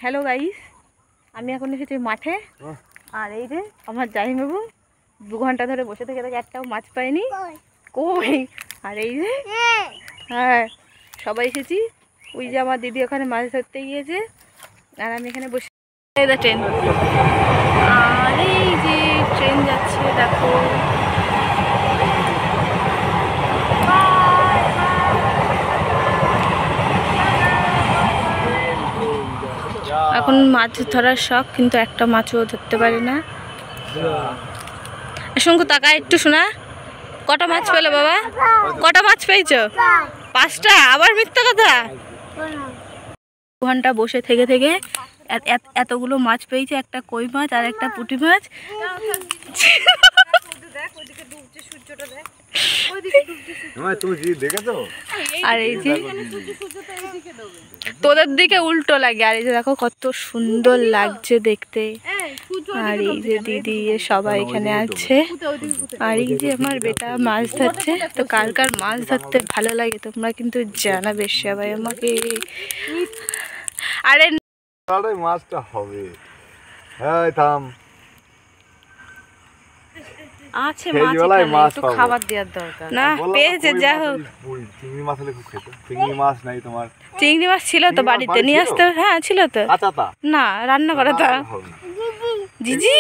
Hello guys, আমি এখন এসেছি মাঠে। আর এই যে আমার জাহিবাবু 2 ঘন্টা ধরে বসে থেকে একটাও মাছ পাইনি কই। আর এই যে হ্যাঁ সবাই এসেছি। ওই যে আমার দিদি ওখানে মাছ ধরতে গিয়েছে আর আমি এখানে বসে। ট্রেন, আর এই যে ট্রেন যাচ্ছে দেখো। এখন মাছ ধরার শখ, কিন্তু একটা মাছও ধরতে পারি না। শঙ্কু তাকা একটু, শোনা কটা মাছ পেলো বাবা? কটা মাছ পেয়েছো? 5টা? আবার মিথ্যা কথা। 2 ঘন্টা বসে থেকে থেকে এতগুলো মাছ পেয়েছে। একটা কই মাছ আর একটা পুঁটি মাছ। আর এই যে তোদের দিকে উল্টো লাগে। আর এই যে দেখো কত সুন্দর লাগছে দেখতে। আর এই যে দিদি সবাই এখানে আছে। আর এই যে আমার বেটা মাছ ধরছে। তো কার কার মাছ ধরতে ভালো লাগে তোমরা কিন্তু জানাবে সবাই আমাকে। আরে মাছটা হবে, হ্যাঁ থাম আছে মাছ, একটু খাবার দেওয়ার দরকার না। পেয়েছে যা হোক। চিংড়ি মাছ হলে খুব খেতে। চিংড়ি মাছ নাই তোমার? চিংড়ি মাছ ছিল তো বাড়িতে, নিয়ে আসতে। হ্যাঁ ছিল তো। না রান্না করা তো। জিজি